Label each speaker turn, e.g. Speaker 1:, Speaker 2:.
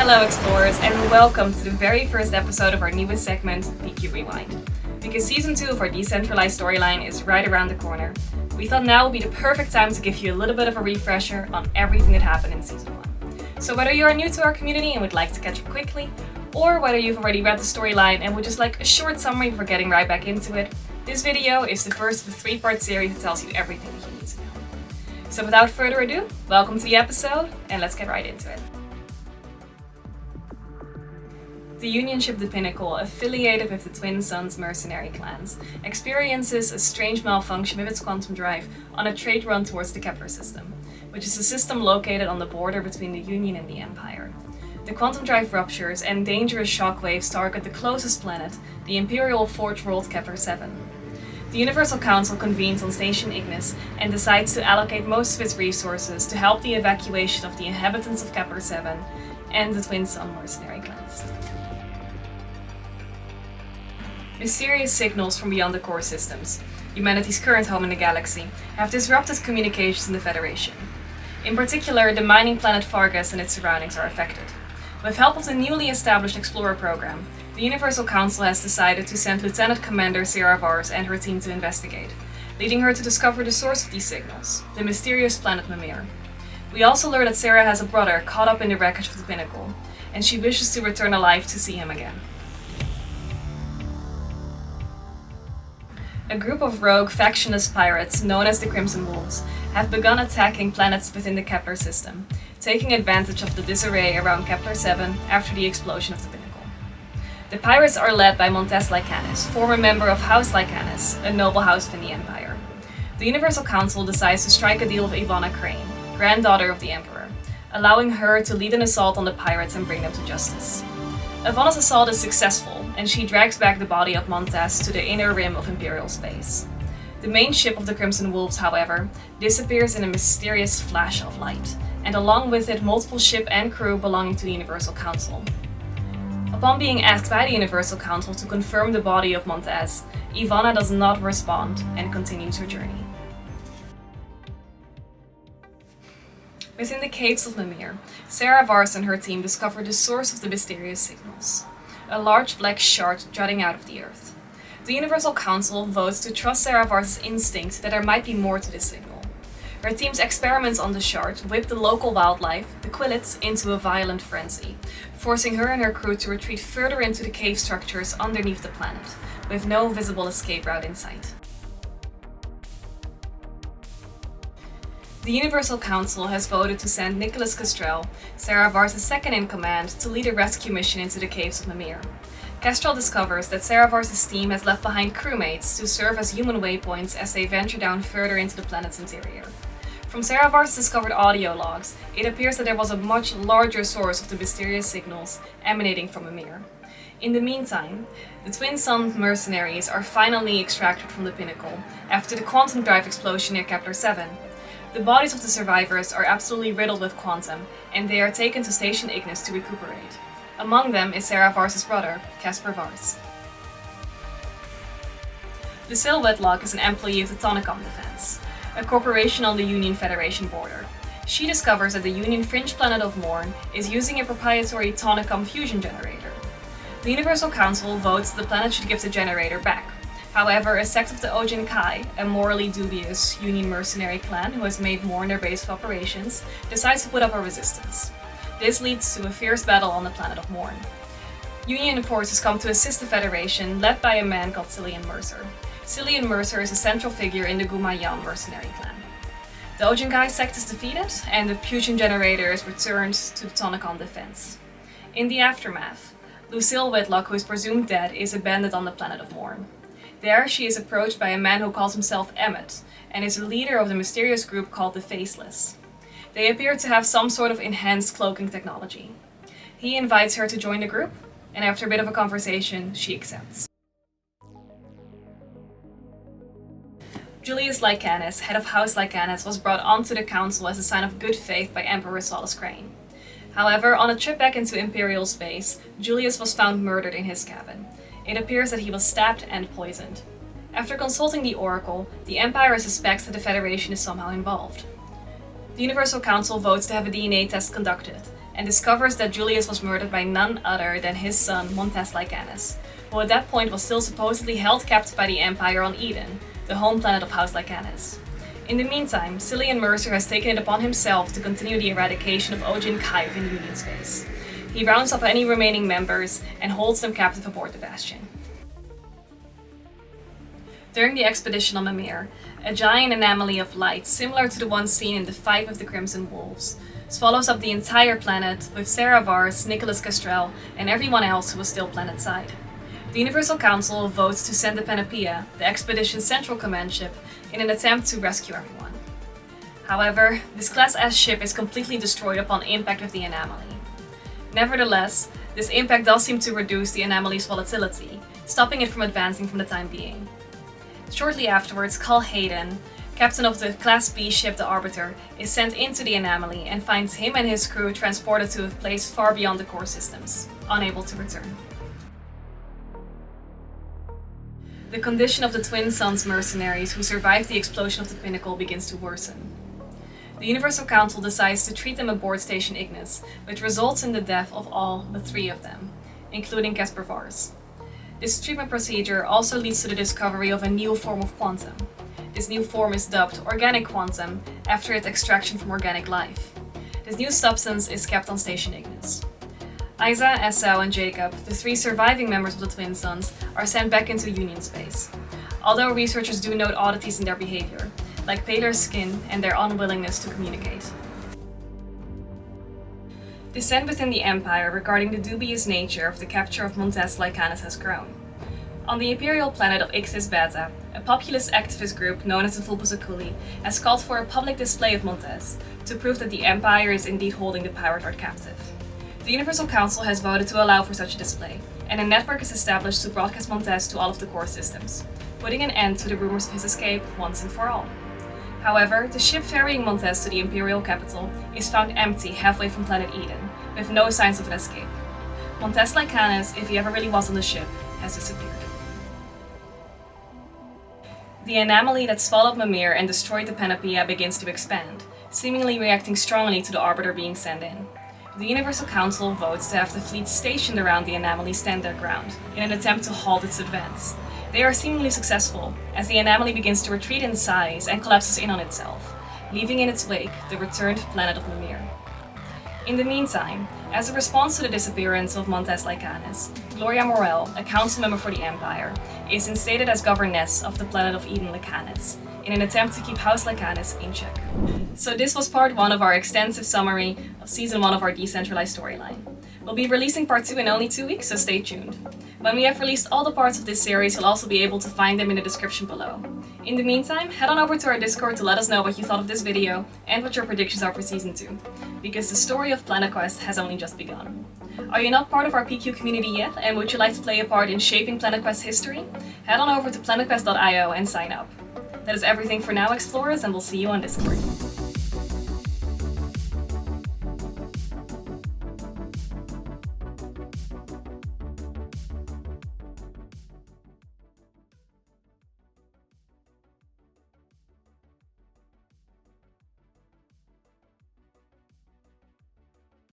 Speaker 1: Hello explorers, and welcome to the very first episode of our newest segment, PQ Rewind. Because season 2 of our decentralized storyline is right around the corner, we thought now would be the perfect time to give you a little bit of a refresher on everything that happened in season 1. So whether you are new to our community and would like to catch up quickly, or whether you've already read the storyline and would just like a short summary before getting right back into it, this video is the first of a 3-part series that tells you everything that you need to know. So without further ado, welcome to the episode, and let's get right into it. The Union ship the Pinnacle, affiliated with the Twin Suns mercenary clans, experiences a strange malfunction with its quantum drive on a trade run towards the Kepler system, which is a system located on the border between the Union and the Empire. The quantum drive ruptures and dangerous shockwaves target the closest planet, the Imperial Forge World Kepler-7. The Universal Council convenes on Station Ignis and decides to allocate most of its resources to help the evacuation of the inhabitants of Kepler-7 and the Twin Sun mercenary clans. Mysterious signals from beyond the core systems, humanity's current home in the galaxy, have disrupted communications in the Federation. In particular, the mining planet Fargus and its surroundings are affected. With help of the newly established Explorer program, the Universal Council has decided to send Lieutenant Commander Sera Varse and her team to investigate, leading her to discover the source of these signals, the mysterious planet Mímir. We also learn that Sera has a brother caught up in the wreckage of the Pinnacle, and she wishes to return alive to see him again. A group of rogue, factionless pirates, known as the Crimson Wolves, have begun attacking planets within the Kepler system, taking advantage of the disarray around Kepler-7 after the explosion of the Pinnacle. The pirates are led by Montez Lycanis, former member of House Lycanis, a noble house within the Empire. The Universal Council decides to strike a deal with Ivana Crane, granddaughter of the Emperor, allowing her to lead an assault on the pirates and bring them to justice. Ivana's assault is successful, and she drags back the body of Montez to the inner rim of Imperial space. The main ship of the Crimson Wolves, however, disappears in a mysterious flash of light, and along with it multiple ship and crew belonging to the Universal Council. Upon being asked by the Universal Council to confirm the body of Montez, Ivana does not respond and continues her journey. Within the caves of Mímir, Sera Varse and her team discover the source of the mysterious signals, a large black shard jutting out of the earth. The Universal Council votes to trust Sera Varse's instinct that there might be more to this signal. Her team's experiments on the shard whip the local wildlife, the Quillets, into a violent frenzy, forcing her and her crew to retreat further into the cave structures underneath the planet, with no visible escape route in sight. The Universal Council has voted to send Nicholas Castrell, Sera Varse's second-in-command, to lead a rescue mission into the caves of Mímir. Castrell discovers that Sera Varse's team has left behind crewmates to serve as human waypoints as they venture down further into the planet's interior. From Sera Varse's discovered audio logs, it appears that there was a much larger source of the mysterious signals emanating from Mímir. In the meantime, the Twin Sun mercenaries are finally extracted from the Pinnacle after the quantum drive explosion near Kepler-7. The bodies of the survivors are absolutely riddled with quantum, and they are taken to Station Ignis to recuperate. Among them is Sera Varse's brother, Caspar Varse. Lucille Whitlock is an employee of the Tonicom Defense, a corporation on the Union Federation border. She discovers that the Union fringe planet of Morn is using a proprietary Tonicom fusion generator. The Universal Council votes the planet should give the generator back. However, a sect of the Ojin Kai, a morally dubious Union mercenary clan who has made Morn their base of operations, decides to put up a resistance. This leads to a fierce battle on the planet of Morn. Union forces come to assist the Federation, led by a man called Cillian Mercer. Cillian Mercer is a central figure in the Gumayan mercenary clan. The Ojin Kai sect is defeated, and the fusion generator is returned to the Tonicom Defense. In the aftermath, Lucille Whitlock, who is presumed dead, is abandoned on the planet of Morn. There, she is approached by a man who calls himself Emmet, and is a leader of the mysterious group called the Faceless. They appear to have some sort of enhanced cloaking technology. He invites her to join the group, and after a bit of a conversation, she accepts. Julius Lycanis, head of House Lycanis, was brought onto the council as a sign of good faith by Emperor Solus Crane. However, on a trip back into Imperial space, Julius was found murdered in his cabin. It appears that he was stabbed and poisoned. After consulting the Oracle, the Empire suspects that the Federation is somehow involved. The Universal Council votes to have a DNA test conducted, and discovers that Julius was murdered by none other than his son Montes Lycanes, who at that point was still supposedly held captive by the Empire on Eden, the home planet of House Lycanes. In the meantime, Cillian Mercer has taken it upon himself to continue the eradication of Ojin Kaiv in Union space. He rounds up any remaining members and holds them captive aboard the Bastion. During the expedition on Mímir, a giant anomaly of light similar to the one seen in the Fight of the Crimson Wolves swallows up the entire planet with Sera Varse, Nicholas Castrell, and everyone else who was still planetside. The Universal Council votes to send the Panoplia, the expedition's central command ship, in an attempt to rescue everyone. However, this Class S ship is completely destroyed upon impact with the anomaly. Nevertheless, this impact does seem to reduce the anomaly's volatility, stopping it from advancing for the time being. Shortly afterwards, Carl Hayden, captain of the Class B ship the Arbiter, is sent into the anomaly and finds him and his crew transported to a place far beyond the core systems, unable to return. The condition of the Twin Suns mercenaries who survived the explosion of the Pinnacle begins to worsen. The Universal Council decides to treat them aboard Station Ignis, which results in the death of all but 3 of them, including Casper Vars. This treatment procedure also leads to the discovery of a new form of quantum. This new form is dubbed organic quantum after its extraction from organic life. This new substance is kept on Station Ignis. Isa, Esau, and Jacob, the 3 surviving members of the Twin Suns, are sent back into Union space. Although researchers do note oddities in their behavior, like paler skin and their unwillingness to communicate. Dissent within the Empire regarding the dubious nature of the capture of Montes Lycanes has grown. On the imperial planet of Ixis Beta, a populist activist group known as the Vulpusaculi has called for a public display of Montes to prove that the Empire is indeed holding the Power Guard captive. The Universal Council has voted to allow for such a display, and a network is established to broadcast Montes to all of the core systems, putting an end to the rumors of his escape once and for all. However, the ship ferrying Montes to the Imperial capital is found empty halfway from planet Eden, with no signs of an escape. Montes Lycanes, if he ever really was on the ship, has disappeared. The anomaly that swallowed Mímir and destroyed the Panoplia begins to expand, seemingly reacting strongly to the Arbiter being sent in. The Universal Council votes to have the fleet stationed around the anomaly stand their ground, in an attempt to halt its advance. They are seemingly successful, as the anomaly begins to retreat in size and collapses in on itself, leaving in its wake the returned planet of Mímir. In the meantime, as a response to the disappearance of Montes Lycanes, Gloria Morel, a council member for the Empire, is instated as governess of the planet of Eden Lycanes, in an attempt to keep House Lycanes in check. So this was part 1 of our extensive summary of Season 1 of our decentralized storyline. We'll be releasing part 2 in only 2 weeks, so stay tuned. When we have released all the parts of this series, you'll also be able to find them in the description below. In the meantime, head on over to our Discord to let us know what you thought of this video and what your predictions are for Season 2, because the story of PlanetQuest has only just begun. Are you not part of our PQ community yet, and would you like to play a part in shaping PlanetQuest history? Head on over to planetquest.io and sign up. That is everything for now, explorers, and we'll see you on Discord.